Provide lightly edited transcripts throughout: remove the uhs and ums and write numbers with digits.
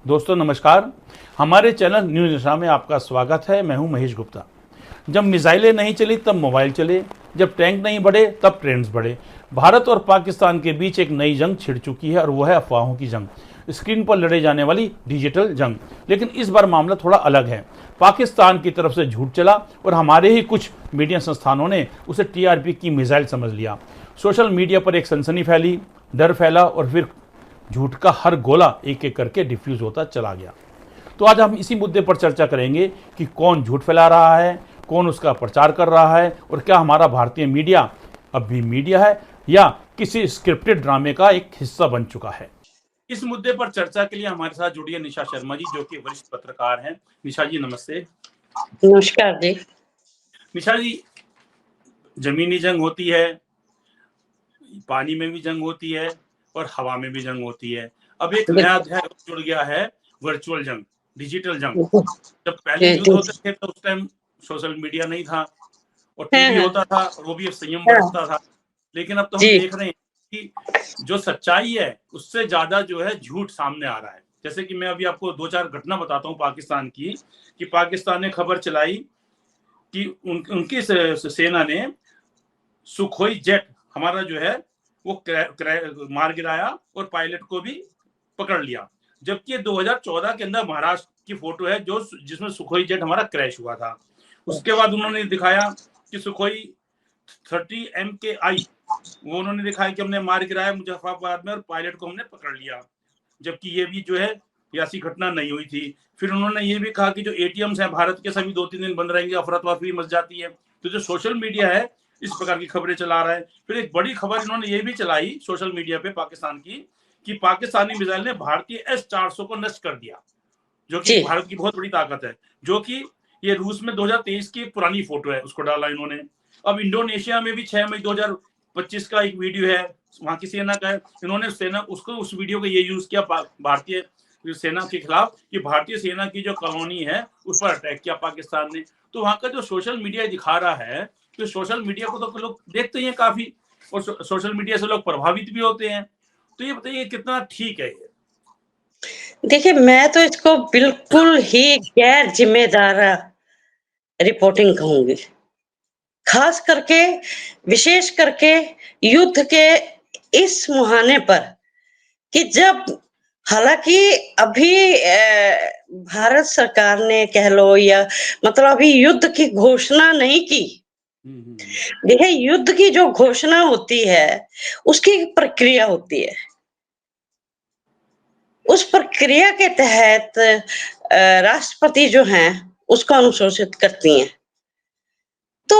दोस्तों नमस्कार। हमारे चैनल न्यूज़ निशा में आपका स्वागत है। मैं हूं महेश गुप्ता। जब मिसाइलें नहीं चली तब मोबाइल चले, जब टैंक नहीं बढ़े तब ट्रेंड्स बढ़े। भारत और पाकिस्तान के बीच एक नई जंग छिड़ चुकी है और वो है अफवाहों की जंग, स्क्रीन पर लड़े जाने वाली डिजिटल जंग। लेकिन इस बार मामला थोड़ा अलग है। पाकिस्तान की तरफ से झूठ चला और हमारे ही कुछ मीडिया संस्थानों ने उसे टीआरपी की मिसाइल समझ लिया। सोशल मीडिया पर एक सनसनी फैली, डर फैला और फिर झूठ का हर गोला एक एक करके डिफ्यूज होता चला गया। तो आज हम इसी मुद्दे पर चर्चा करेंगे कि कौन झूठ फैला रहा है, कौन उसका प्रचार कर रहा है और क्या हमारा भारतीय मीडिया अब भी मीडिया है या किसी स्क्रिप्टेड ड्रामे का एक हिस्सा बन चुका है। इस मुद्दे पर चर्चा के लिए हमारे साथ जुड़ी है निशा शर्मा जी, जो कि वरिष्ठ पत्रकार हैं। निशा जी नमस्ते। नमस्कार जी। निशा जी, जमीनी जंग होती है, पानी में भी जंग होती है और हवा में भी जंग होती है। अब एक नया अध्याय जुड़ गया है, वर्चुअल जंग, डिजिटल जंग। जब पहले युद्ध होते थे तो उस टाइम सोशल मीडिया नहीं था और टीवी होता था और वो भी संयम बरतता था। लेकिन अब तो हम देख रहे हैं कि जो सच्चाई है उससे ज्यादा जो है झूठ सामने आ रहा है। जैसे कि मैं अभी आपको दो चार घटना बताता हूँ पाकिस्तान की, कि पाकिस्तान ने खबर चलाई कि उनकी सेना ने सुखोई जेट हमारा जो है वो मार गिराया और पायलट को भी पकड़ लिया। जबकि 2014 के अंदर महाराष्ट्र की फोटो है जो जिसमें सुखोई जेट हमारा क्रैश हुआ था। उसके बाद उन्होंने दिखाया कि सुखोई 30 MKI वो उन्होंने दिखाया कि हमने मार गिराया मुजफ्फराबाद में और पायलट को हमने पकड़ लिया, जबकि ये भी जो है ऐसी घटना नहीं हुई थी। फिर उन्होंने ये भी कहा कि जो एटीएम्स हैं भारत के सभी 2-3 दिन बंद रहेंगे, अफरा तफरी मच जाती है। तो जो सोशल मीडिया है इस प्रकार की खबरें चला रहा है। फिर एक बड़ी खबर इन्होंने ये भी चलाई सोशल मीडिया पे पाकिस्तान की, कि पाकिस्तानी मिसाइल ने भारतीय S-400 को नष्ट कर दिया, जो कि भारत की बहुत बड़ी ताकत है। जो कि ये रूस में 2023 की एक पुरानी फोटो है, उसको डाला इन्होंने। अब इंडोनेशिया में भी 6 मई 2025 का एक वीडियो है, वहां की सेना का है। इन्होंने सेना उसको उस वीडियो को ये यूज किया भारतीय सेना के खिलाफ, कि भारतीय सेना की जो कॉलोनी है उस पर अटैक किया पाकिस्तान ने। तो वहां का जो सोशल मीडिया दिखा रहा है, तो सोशल मीडिया को तो लोग देखते ही हैं काफी, और सोशल मीडिया से लोग प्रभावित भी होते हैं। तो ये बताइए कितना ठीक है ये? देखिए, मैं तो इसको बिल्कुल ही गैर जिम्मेदार रिपोर्टिंग कहूँगी। खास करके, विशेष करके युद्ध के इस मुहाने पर, कि जब हालाँकि अभी भारत सरकार ने कह लो या मतलब अभी युद्ध की घोषणा नहीं की। देखिए, युद्ध की जो घोषणा होती है, उसकी एक प्रक्रिया होती है। उस प्रक्रिया के तहत राष्ट्रपति जो हैं उसको अनुशोसित करती हैं। तो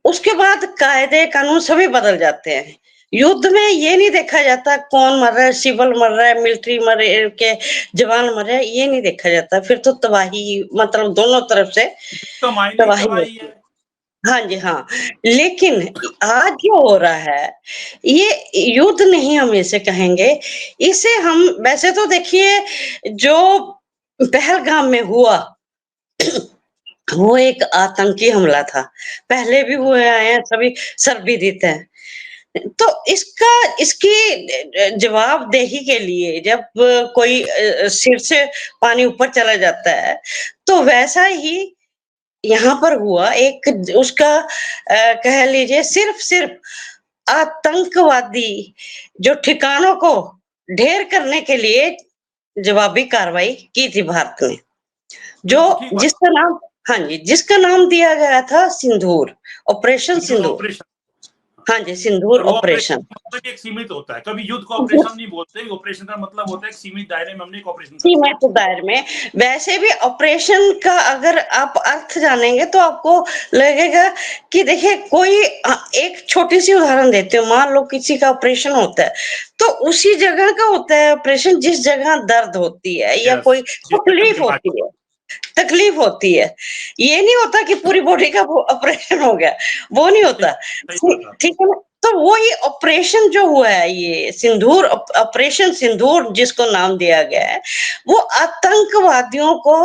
उसके बाद कायदे कानून सभी बदल जाते हैं। युद्ध में ये नहीं देखा जाता कौन मर रहा है, सिविल मर रहा है, मिलिट्री मर के जवान मर रहे हैं, ये नहीं देखा जाता। फिर तो तबाही, मतलब दोनों तरफ से तो मायने ही तबाही तबाही होती है। है। हाँ जी, हाँ। लेकिन आज जो हो रहा है, ये युद्ध नहीं हम इसे कहेंगे। इसे हम वैसे तो देखिए, जो पहलगाम में हुआ वो एक आतंकी हमला था। पहले भी हुए आए हैं, सभी सर्वविदित हैं। तो इसकी जवाबदेही के लिए जब कोई सिर से पानी ऊपर चला जाता है, तो वैसा ही यहाँ पर हुआ। एक उसका कह लीजिए सिर्फ आतंकवादी जो ठिकानों को ढेर करने के लिए जवाबी कार्रवाई की थी भारत ने, जो बिल्कुल ठीक बात। जिसका नाम, हाँ जी, जिसका नाम दिया गया था सिंदूर, ऑपरेशन सिंदूर सिंदूर। ऑपरेशन। हाँ जी, सिंदूर और वो ऑपरेशन ऑपरेशन। का मतलब एक सीमित होता है, कभी युद्ध को ऑपरेशन नहीं बोलते। ऑपरेशन का मतलब होता है एक सीमित दायरे में हमने एक ऑपरेशन कर दिया। सीमित दायरे में। वैसे भी ऑपरेशन का अगर आप अर्थ जानेंगे तो आपको लगेगा कि देखिए, कोई एक छोटी सी उदाहरण देती हूँ। मान लो किसी का ऑपरेशन होता है, तो उसी जगह का होता है ऑपरेशन जिस जगह दर्द होती है या यस, कोई जिस जगह तकलीफ बीमारी। होती है। तकलीफ होती है। ये नहीं होता कि पूरी बॉडी का वो ऑपरेशन हो गया, वो नहीं सही होता। सही बात है। ठीक है ना? तो वो ये ऑपरेशन जो हुआ है, ये सिंदूर ऑपरेशन सिंदूर जिसको नाम दिया गया है, वो आतंकवादियों को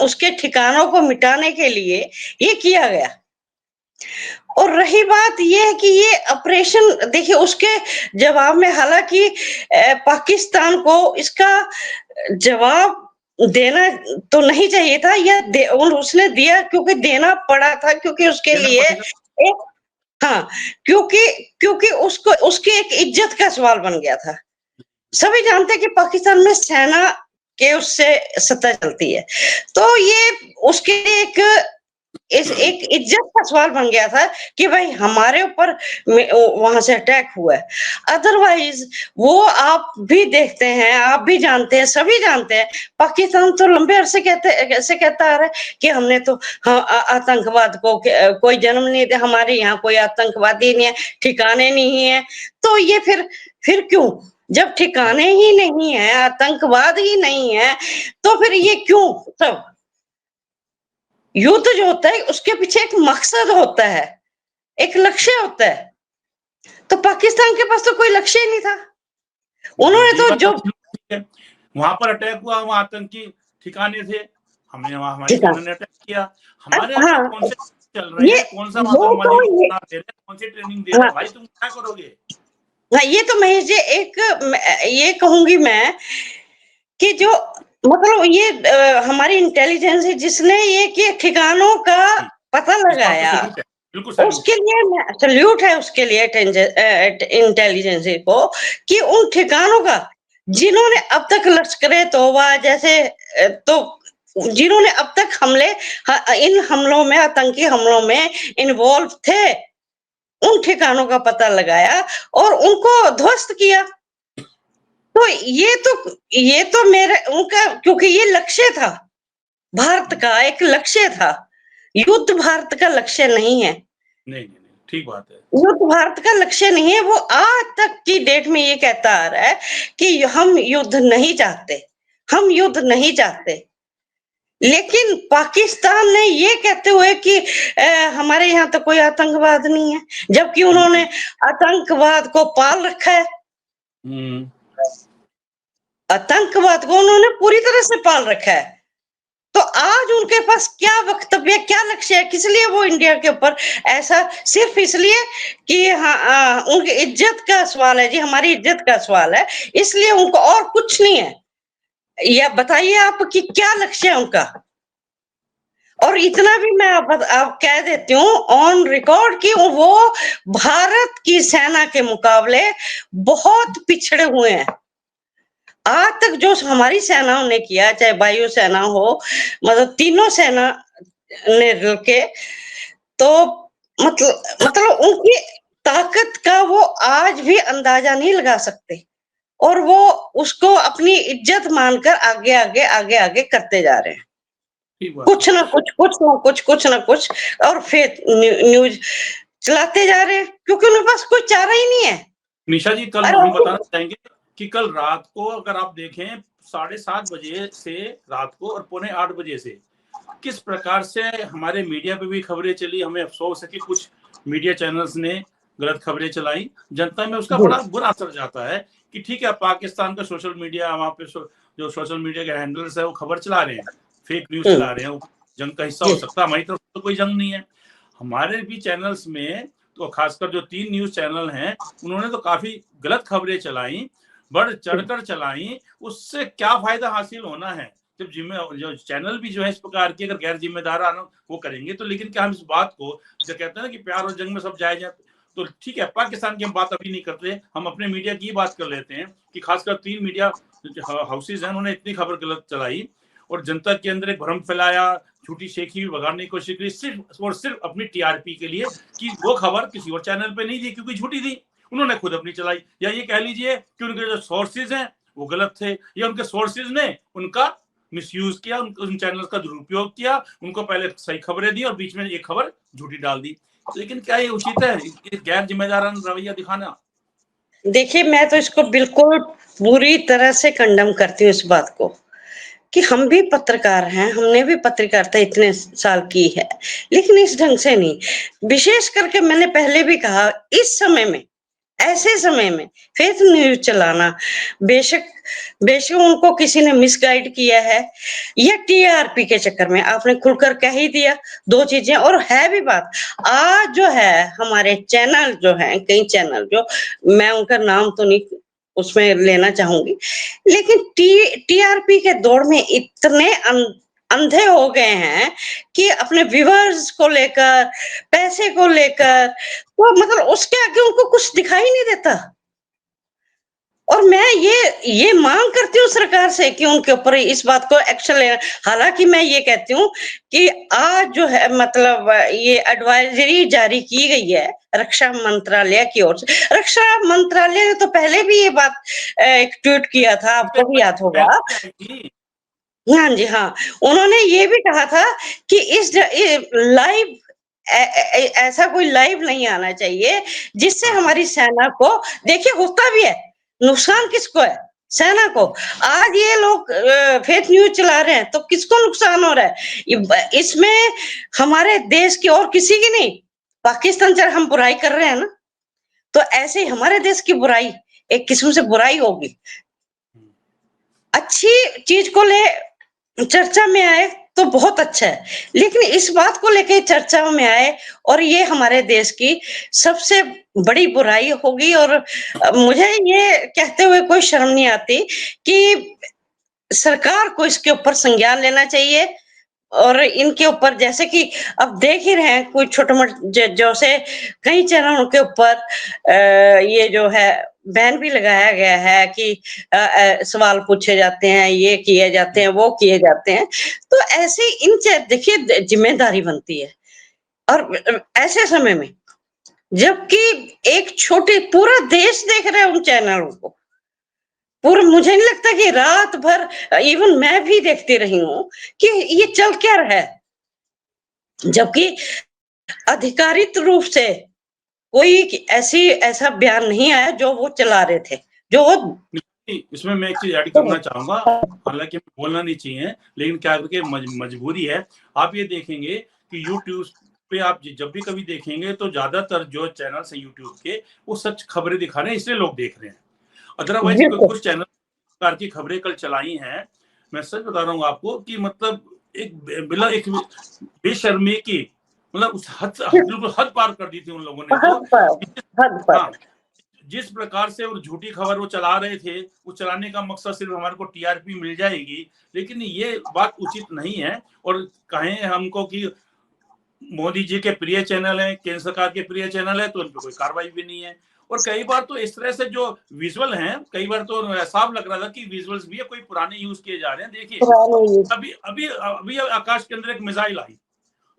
उसके ठिकानों को मिटाने के लिए ये किया गया। और रही बात ये है कि ये ऑपरेशन, देखिए उसके जवाब में हालांकि पाकिस्तान को इसका जवाब देना तो नहीं चाहिए था, या और उसने दिया क्योंकि देना पड़ा था, क्योंकि उसके देना लिए पड़ेगा। एक, हाँ, क्योंकि क्योंकि उसको उसकी एक इज्जत का सवाल बन गया था। सभी जानते हैं कि पाकिस्तान में सेना के उससे सत्ता चलती है, तो ये उसके एक एक इज्जत का सवाल बन गया था कि भाई हमारे ऊपर वहां से अटैक हुआ है। अदरवाइज वो आप भी देखते हैं, आप भी जानते हैं, सभी जानते हैं, पाकिस्तान तो लंबे अरसे ऐसे कहता आ रहा है कि हमने तो हाँ, आतंकवाद को कोई जन्म नहीं दिया, हमारे यहाँ कोई आतंकवादी नहीं है, ठिकाने नहीं है। तो ये फिर क्यों, जब ठिकाने ही नहीं है, आतंकवाद ही नहीं है, तो फिर ये क्यों सब? युद्ध जो होता है उसके पीछे एक मकसद होता है, एक लक्ष्य होता है। तो पाकिस्तान के पास तो कोई लक्ष्य ही नहीं था। उन्होंने ये तो बात जो ठीक है, वहां पर अटैक हुआ, वहां आतंकी ठिकाने थे, हमने वहां हमारी ठीक है, सेना ने अटैक किया। हमारे हाँ, अटैक कौन से चल रहे ये हैं, कौन सा आतंकवादी तो को ये, बना दे रहे हैं, कौन सी ट्रेनिंग दे रहे हाँ, हैं, भाई तुम क्या करोगे? हाँ, ये तो मैं ये कहूंगी मैं कि जो मतलब ये हमारी इंटेलिजेंस है जिसने ये कि ठिकानों का जी, पता इस बात पे लगाया, सैल्यूट है, बिल्कुल सैल्यूट उसके है। लिए सल्यूट है, उसके लिए इंटेलिजेंस को, कि उन ठिकानों का जिन्होंने अब तक लश्करे तौबा जैसे तो जिन्होंने अब तक इन हमलों में, आतंकी हमलों में इन्वॉल्व थे, उन ठिकानों का पता लगाया और उनको ध्वस्त किया। तो ये तो मेरे उनका, क्योंकि ये लक्ष्य था, भारत का एक लक्ष्य था। युद्ध भारत का लक्ष्य नहीं है, नहीं, ठीक बात है। युद्ध भारत का लक्ष्य नहीं है। वो आज तक की डेट में ये कहता आ रहा है कि हम युद्ध नहीं चाहते, हम युद्ध नहीं चाहते। लेकिन पाकिस्तान ने ये कहते हुए कि हमारे यहाँ तो कोई आतंकवाद नहीं है, जबकि उन्होंने आतंकवाद को पाल रखा है। हम्म, आतंकवाद को उन्होंने पूरी तरह से पाल रखा है। तो आज उनके पास क्या वक्तव्य, क्या लक्ष्य है, किस लिए वो इंडिया के ऊपर ऐसा, सिर्फ इसलिए कि हाँ, उनकी इज्जत का सवाल है जी, हमारी इज्जत का सवाल है, इसलिए उनको, और कुछ नहीं है। या बताइए आप कि क्या लक्ष्य है उनका। और इतना भी मैं आप कह देती हूँ ऑन रिकॉर्ड कि वो भारत की सेना के मुकाबले बहुत पिछड़े हुए हैं। आज तक जो हमारी सेनाओं ने किया, चाहे वायु सेना हो, मतलब तीनों सेना ने के, तो मतलब उनकी ताकत का वो आज भी अंदाजा नहीं लगा सकते, और वो उसको अपनी इज्जत मानकर आगे आगे आगे आगे करते जा रहे हैं, ठीक बात है। कुछ ना कुछ, कुछ ना कुछ, और फेक न्यूज चलाते जा रहे हैं, क्योंकि उनके पास कोई चारा ही नहीं है। निशा जी, कल अरे हम बताना चाहेंगे कि कल रात को अगर आप देखें 7:30 बजे से रात को और 7:45 बजे से किस प्रकार से हमारे मीडिया पे भी खबरें चली। हमें अफसोस है कि कुछ मीडिया चैनल्स ने गलत खबरें चलाई, जनता में उसका बड़ा बुरा असर जाता है कि ठीक है, पाकिस्तान का सोशल मीडिया, वहां पे जो सोशल मीडिया के हैंडल्स है वो खबर चला रहे हैं, फेक न्यूज चला रहे हैं, वो जंग का हिस्सा हो सकता है। हमारी तरफ तो कोई जंग नहीं है। हमारे भी चैनल्स में तो खासकर जो 3 न्यूज चैनल हैं, उन्होंने तो काफी गलत खबरें चलाई, बढ़ चढ़कर चलाई। उससे क्या फायदा हासिल होना है जब जो चैनल भी जो है इस प्रकार की अगर गैर जिम्मेदार वो करेंगे तो। लेकिन क्या हम इस बात को जो कहते हैं ना कि प्यार और जंग में सब जायज है, तो ठीक है, पाकिस्तान की हम बात अभी नहीं करते, हम अपने मीडिया की बात कर लेते हैं कि खासकर 3 मीडिया हाउसेज हैं, उन्होंने इतनी खबर गलत चलाई और जनता के अंदर एक भ्रम फैलाया, झूठी शेखी भी भगाने की कोशिश की, सिर्फ और सिर्फ अपनी टीआरपी के लिए, कि वो खबर किसी और चैनल पे नहीं दी क्योंकि झूठी थी, उन्होंने खुद अपनी चलाई। या ये कह लीजिए कि उनके जो सोर्सेज हैं वो गलत थे, या उनके सोर्सेज ने उनका मिसयूज किया, उन चैनल का दुरुपयोग किया, उनको पहले सही खबरें दी और बीच में एक खबर झूठी डाल दी। लेकिन क्या ये उचित है, ये गैर जिम्मेदाराना रवैया दिखाना? देखिए, मैं तो इसको बिल्कुल पूरी तरह से कंडम करती हूँ इस बात को, कि हम भी पत्रकार हैं, हमने भी पत्रकारिता इतने साल की है, लेकिन इस ढंग से नहीं। विशेष करके मैंने पहले भी कहा, इस समय में ऐसे समय में फेक न्यूज चलाना, बेशक बेशक उनको किसी ने मिसगाइड किया है या टीआरपी के चक्कर में, आपने खुलकर कह ही दिया 2 चीजें। और है भी बात, आज जो है हमारे चैनल जो हैं, कई चैनल जो, मैं उनका नाम तो नहीं उसमें लेना चाहूंगी, लेकिन टीआरपी के दौड़ में इतने अंधे हो गए हैं कि अपने व्यूअर्स को लेकर, पैसे को लेकर, तो मतलब उसके आगे उनको कुछ दिखाई नहीं देता। और मैं ये मांग करती हूँ सरकार से कि उनके ऊपर इस बात को एक्शन लेना। हालांकि मैं ये कहती हूँ कि आज जो है मतलब ये एडवाइजरी जारी की गई है रक्षा मंत्रालय की ओर से। रक्षा मंत्रालय ने तो पहले भी ये बात एक ट्वीट किया था, आपको भी याद होगा। हाँ जी, हाँ, उन्होंने ये भी कहा था कि इस लाइव ऐसा कोई लाइव नहीं आना चाहिए जिससे हमारी सेना को, देखिए होता भी है, नुकसान किसको है? सेना को। आज ये लोग फेक न्यूज चला रहे हैं तो किसको नुकसान हो रहा है? इसमें हमारे देश की और किसी की नहीं, पाकिस्तान से हम बुराई कर रहे हैं ना, तो ऐसे ही हमारे देश की बुराई एक किस्म से बुराई होगी। अच्छी चीज को ले चर्चा में आए तो बहुत अच्छा है, लेकिन इस बात को लेके चर्चा में आए और ये हमारे देश की सबसे बड़ी बुराई होगी। और मुझे ये कहते हुए कोई शर्म नहीं आती कि सरकार को इसके ऊपर संज्ञान लेना चाहिए। और इनके ऊपर जैसे कि अब देख ही रहे हैं, कोई छोटे मोटे जैसे कई चैनलों के ऊपर ये जो है बैन भी लगाया गया है कि सवाल पूछे जाते हैं, ये किए जाते हैं, वो किए जाते हैं। तो ऐसे इन देखिए जिम्मेदारी बनती है। और ऐसे समय में जबकि एक छोटे पूरा देश देख रहा है उन चैनलों को, पूरा, मुझे नहीं लगता कि रात भर, इवन मैं भी देखती रही हूँ कि ये चल क्या रहा है, जबकि अधिकारित रूप से कोई ऐसा बयान नहीं आया जो वो चला रहे थे, जो वो। इसमें मैं एक चीज ऐड करना चाहूंगा, हालांकि बोलना नहीं चाहिए, लेकिन क्या करके मजबूरी है। आप ये देखेंगे कि यूट्यूब पे आप जब भी कभी देखेंगे तो ज्यादातर जो चैनल है यूट्यूब के, वो सच खबरें दिखा रहे हैं, इसलिए लोग देख रहे हैं। अदरवाइज कुछ चैनल प्रकार की खबरें कल चलाई हैं, मैं सच बता रहा हूँ आपको कि मतलब एक बेशर्मी की, मतलब उस बिल्कुल हद पार कर दी थी उन लोगों ने। तो हाँ, जिस प्रकार से वो झूठी खबर वो चला रहे थे, वो चलाने का मकसद सिर्फ हमारे को टीआरपी मिल जाएगी, लेकिन ये बात उचित नहीं है। और कहें हमको कि मोदी जी के प्रिय चैनल है, केंद्र सरकार के प्रिय चैनल है, तो उन पर कोई कार्रवाई भी नहीं है। और कई बार तो इस तरह से जो विजुअल हैं, कई बार तो साफ लग रहा था कि विजुअल्स भी कोई पुराने यूज किए जा रहे हैं। देखिए अभी अभी अभी आकाश के अंदर एक मिसाइल आई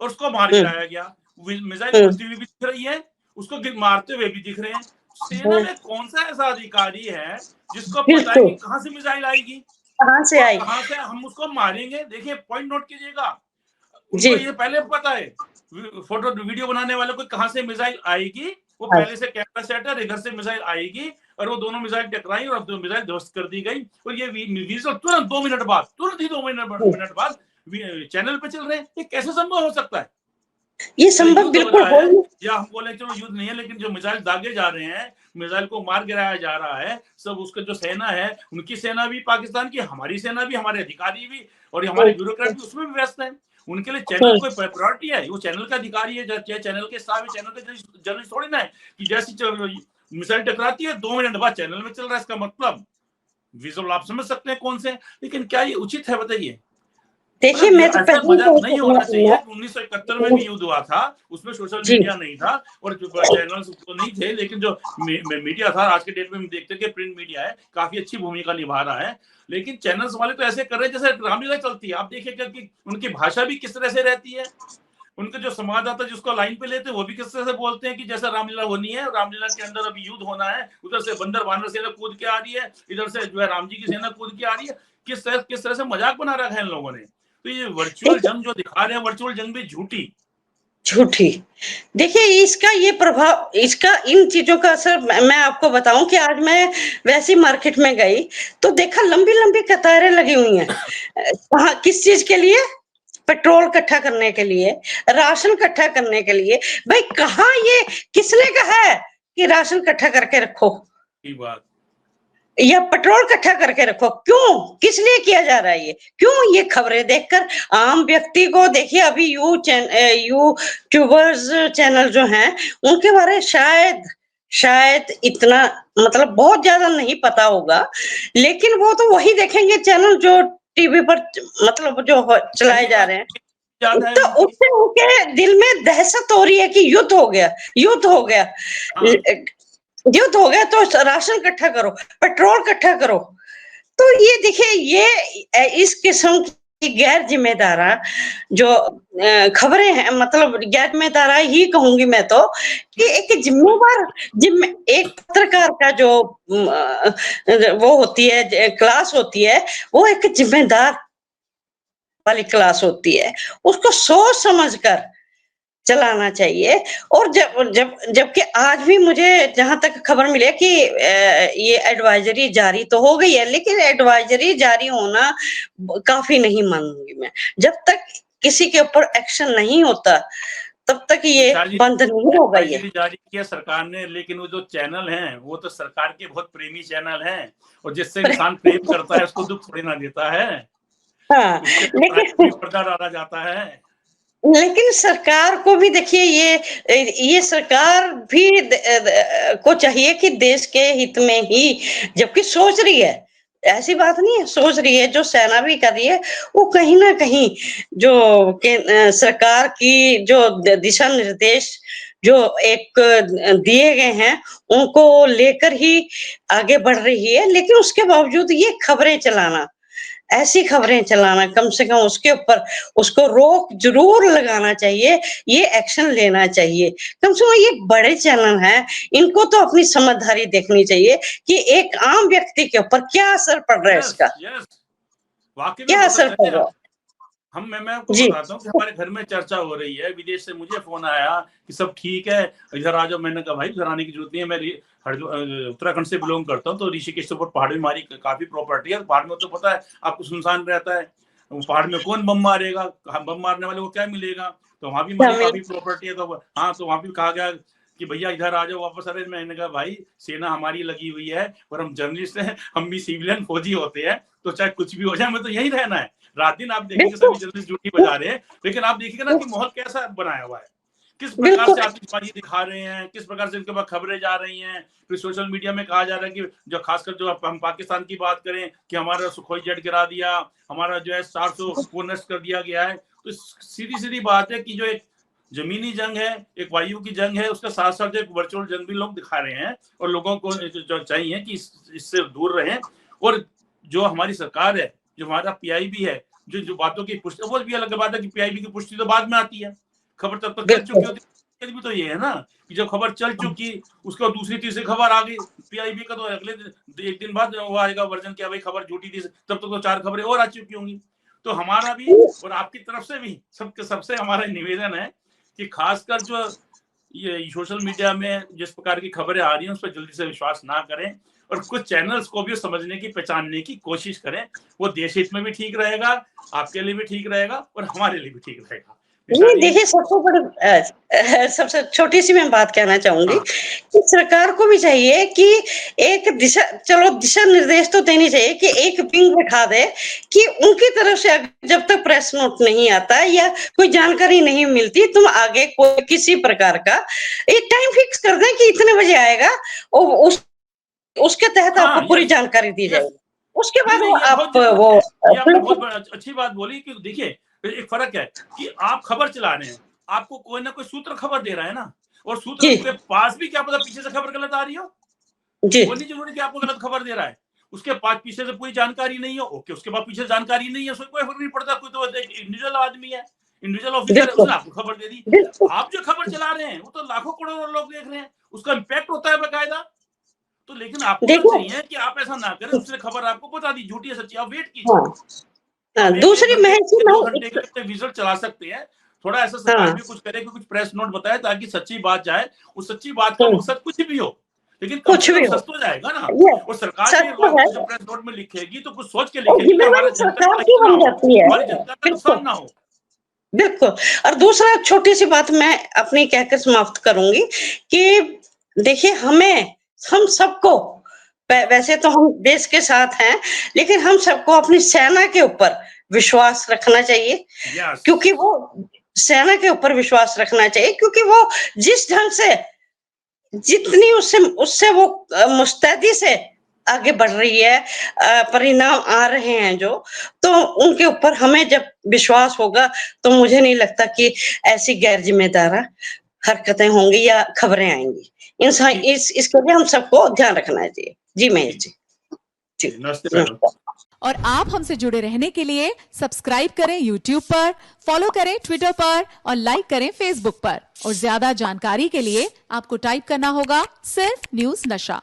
और उसको मार गिराया गया, मिसाइल उड़ती हुई भी दिख रही है, उसको मारते हुए भी दिख रहे हैं। सेना में कौन सा ऐसा अधिकारी है जिसको पता है कि कहां से मिसाइल आएगी, कहां से आई, कहां से हम उसको मारेंगे। देखिए पॉइंट नोट कीजिएगा, उनको ये पहले पता है, फोटो वीडियो बनाने वाले को कहां से मिसाइल आएगी, वो पहले से कैमरा सेट है, इधर से मिसाइल आएगी, और वो दोनों मिसाइल टकराई और दो मिसाइल ध्वस्त कर दी गई। और ये विजुअल तुरंत 2 मिनट बाद, तुरंत ही 2 मिनट बाद चैनल पे चल रहे हैं। ये कैसे संभव हो सकता है? ये संभव बिल्कुल हो, या हम बोले चलो युद्ध नहीं है, लेकिन जो मिसाइल दागे जा रहे हैं, मिसाइल को मार गिराया जा रहा है, सब उसका जो सेना है, उनकी सेना भी पाकिस्तान की, हमारी सेना भी, हमारे अधिकारी भी और हमारे ब्यूरोक्रेट भी उसमें भी व्यस्त है। उनके लिए चैनल कोई प्रायोरिटी है? वो चैनल का अधिकारी है, चैनल के स्टाफ है, चैनल के जर्नलिस्ट थोड़ी ना है कि जैसी मिसाइल टकराती है 2 मिनट बाद चैनल में चल रहा है। इसका मतलब विजुअल आप समझ सकते हैं कौन से, लेकिन क्या ये उचित है बताइए? देखिए मैं तो मजाक नहीं होना चाहिए। 1971 में भी युद्ध हुआ था, उसमें सोशल मीडिया नहीं था और चैनल्स तो नहीं थे, लेकिन जो मीडिया था, आज के डेट में हम देखते हैं कि प्रिंट मीडिया है, काफी अच्छी भूमिका निभा रहा है। लेकिन चैनल्स वाले तो ऐसे कर रहे हैं जैसे रामलीला चलती है। आप देखिएगा कि उनकी भाषा भी किस तरह से रहती है, उनके जो संवाददाता जिसको लाइन पे लेते हैं वो भी किस तरह से बोलते हैं कि जैसा रामलीला होनी है, रामलीला के अंदर अभी युद्ध होना है, उधर से बंदर वानर सेना कूद के आ रही है, इधर से जो है राम जी की सेना कूद के आ रही है। किस तरह से मजाक बना रखा है इन लोगों ने। तो ये वर्चुअल जंग जो दिखा रहे हैं, वर्चुअल जंग भी झूठी। देखिए इसका ये प्रभाव, इसका इन चीजों का असर मैं आपको बताऊं कि आज मैं वैसी मार्केट में गई तो देखा लंबी लंबी कतारें लगी हुई हैं। कहाँ, किस चीज के लिए? पेट्रोल इकट्ठा करने के लिए, राशन इकट्ठा करने के लिए। भाई कहाँ, ये किसने कहा है कि राशन इकट्ठा करके रखो की बात। या पेट्रोल इकट्ठा करके रखो, क्यों, किस लिए किया जा रहा है ये? क्यों ये खबरें देखकर आम व्यक्ति को, देखिए अभी यूट्यूबर्स चैनल जो हैं उनके बारे में शायद इतना मतलब बहुत ज्यादा नहीं पता होगा, लेकिन वो तो वही देखेंगे चैनल जो टीवी पर मतलब जो चलाए जा रहे हैं, ज्यादा है तो उनकी। उससे उनके दिल में दहशत हो रही है कि युद्ध हो गया, युद्ध हो गया, हाँ। युद्ध हो गया, तो राशन इकट्ठा करो, पेट्रोल इकट्ठा करो। तो ये देखिए, ये इस किस्म की गैर जिम्मेदारा जो खबरें हैं, मतलब गैर जिम्मेदारा ही कहूंगी मैं तो, कि एक एक पत्रकार का जो वो होती है, क्लास होती है, वो एक जिम्मेदार वाली क्लास होती है, उसको सोच समझकर चलाना चाहिए। और जबकि आज भी मुझे जहां तक खबर मिली है कि ये एडवाइजरी जारी तो हो गई है, लेकिन एडवाइजरी जारी होना काफी नहीं मानूंगी मैं। जब तक किसी के ऊपर एक्शन नहीं होता तब तक ये बंद नहीं होगा। ये एडवाइजरी जारी किया सरकार ने, लेकिन वो जो चैनल हैं वो तो सरकार के बहुत प्रेमी चैनल हैं, और जिससे इंसान प्रेम करता है उसको दुख थोड़ी ना देता है, हाँ, उसके लेकिन पर्दा डाला जाता है। लेकिन सरकार को भी देखिए, ये सरकार भी को चाहिए कि देश के हित में ही, जबकि सोच रही है, ऐसी बात नहीं है, सोच रही है, जो सेना भी कर रही है, वो कहीं ना कहीं जो सरकार की जो दिशा निर्देश जो एक दिए गए हैं उनको लेकर ही आगे बढ़ रही है। लेकिन उसके बावजूद ये खबरें चलाना, ऐसी खबरें चलाना, कम से कम उसके ऊपर उसको रोक जरूर लगाना चाहिए, ये एक्शन लेना चाहिए। कम से कम ये बड़े चैनल हैं, इनको तो अपनी समझदारी देखनी चाहिए कि एक आम व्यक्ति के ऊपर क्या असर पड़ रहा है इसका, वाकई में क्या बहुत असर अच्छा पड़ है। रहा है। मैं आपको जी, बताता हूँ कि हमारे घर में चर्चा हो रही है, विदेश से मुझे फोन आया कि सब ठीक है, इधर आ जाओ। मैंने कहा भाई इधर आने की जरूरत नहीं है, मैं उत्तराखंड से बिलोंग करता हूँ, तो ऋषिकेश ऊपर पहाड़ में हमारी काफी प्रॉपर्टी है। पहाड़ में तो पता है आपको सुनसान रहता है, पहाड़ में कौन बम मारेगा, बम मारने वाले को क्या मिलेगा, तो वहां भी हमारी काफी प्रॉपर्टी है। तो हाँ, तो वहां भी कहा गया कि भैया इधर आ जाओ वापस। अरे मैंने कहा भाई सेना हमारी लगी हुई है, और हम जर्नलिस्ट हैं, हम भी सिविलियन फौजी होते हैं, तो चाहे कुछ भी हो जाए हमें तो यही रहना है। रात दिन आप देखेंगे सभी जर्नलिस्ट ड्यूटी बजा रहे हैं, लेकिन आप देखिएगा ना कि माहौल कैसा बनाया हुआ है, किस प्रकार से आतिशबाजी दिखा रहे हैं, किस प्रकार से इनके पास खबरें जा रही हैं। फिर सोशल मीडिया में कहा जा रहा है कि जो खासकर जो हम पाकिस्तान की बात करें कि हमारा सुखोई जेट गिरा दिया, हमारा जो है 400 वो नष्ट कर दिया गया है। तो सीधी सीधी बात है कि जो एक जमीनी जंग है, एक वायु की जंग है, उसके साथ साथ एक वर्चुअल जंग भी लोग दिखा रहे हैं, और लोगों को जो चाहिए कि इससे दूर रहें। और जो हमारी सरकार है, जो हमारा पीआईबी है, जो बातों की पुष्टि, वो भी अलग बात है कि पीआईबी की पुष्टि तो बाद में आती है, खबर तब तक चल चुकी होती है। भी तो ये है ना कि जब खबर चल चुकी, उसका दूसरी तीसरी खबर आ गई, पीआईबी का तो अगले एक दिन बाद वो आएगा वर्जन कि भाई खबर झूठी थी, तब तक तो 4 खबरें और आ चुकी होंगी। तो हमारा भी और आपकी तरफ से भी सबसे हमारा निवेदन है कि खासकर जो ये सोशल मीडिया में जिस प्रकार की खबरें आ रही हैं उस पर जल्दी से विश्वास ना करें, और कुछ चैनल्स को भी समझने की, पहचानने की कोशिश करें। वो देश हित में भी ठीक रहेगा, आपके लिए भी ठीक रहेगा, और हमारे लिए भी ठीक रहेगा। नहीं, देखिए सबसे बड़ी सबसे छोटी सी मैं बात कहना चाहूंगी कि सरकार को भी चाहिए कि एक दिशा निर्देश तो देनी चाहिए कि एक विंग बैठा दे कि उनकी तरफ से जब तक प्रेस नोट नहीं आता या कोई जानकारी नहीं मिलती, तुम आगे कोई किसी प्रकार का एक टाइम फिक्स कर दें कि इतने बजे आएगा, और उसके तहत आपको पूरी जानकारी दी जाएगी। उसके बाद वो आप वो ये आपने बहुत अच्छी बात बोली कि देखिए एक फर्क है कि आप खबर चला रहे हैं, आपको कोई ना कोई सूत्र खबर दे रहा है ना, और सूत्र के पास भी क्या पता पीछे से खबर गलत आ रही हो, वो नहीं जरूरी कि आपको गलत खबर दे रहा है, उसके पास पीछे से पूरी जानकारी नहीं हो, ओके, उसके बाद पीछे जानकारी नहीं है, उसको कोई फर्क नहीं पड़ता, कोई तो इंडिविजुअल आदमी है, इंडिविजुअल ऑफिसर है, उसने आपको खबर दे दी। आप जो खबर चला रहे हैं वो तो लाखों करोड़ों लोग देख रहे हैं, उसका इम्पैक्ट होता है बकायदा। तो लेकिन आपको तो चाहिए कि आप ऐसा ना करें, उसने खबर आपको बता दी, झूठी है सच्ची, आप वेट कीजिए। दूसरी 2 घंटे के लिए विजुअल चला सकते हैं, थोड़ा ऐसा सरकार भी कुछ करे कि कुछ प्रेस नोट बताए ताकि सच्ची बात जाए। उस सच्ची बात का मकसद कुछ भी हो, लेकिन कम से कम सच तो जाएगा ना। और सरकार भी जब प्रेस नोट में लिखेगी तो कुछ सोच के लिखेगी कि हमारा जनता हमारी जनता का नुकसान ना हो। बिल्कुल। और दूसरा छोटी सी बात मैं अपनी कहकर समाप्त करूंगी कि देखिए हम सबको वैसे तो हम देश के साथ हैं, लेकिन हम सबको अपनी सेना के ऊपर विश्वास रखना चाहिए, यस क्योंकि वो सेना के ऊपर विश्वास रखना चाहिए, क्योंकि वो जिस ढंग से जितनी उससे उससे वो मुस्तैदी से आगे बढ़ रही है, परिणाम आ रहे हैं जो, तो उनके ऊपर हमें जब विश्वास होगा तो मुझे नहीं लगता कि ऐसी गैर जिम्मेदार हरकतें होंगी या खबरें आएंगी। इंसान इसके लिए हम सबको ध्यान रखना चाहिए। जी महेश जी। जी नमस्ते मैडम। और आप हमसे जुड़े रहने के लिए सब्सक्राइब करें YouTube पर, फॉलो करें Twitter पर और लाइक करें Facebook पर। और ज्यादा जानकारी के लिए आपको टाइप करना होगा सिर्फ न्यूज नशा।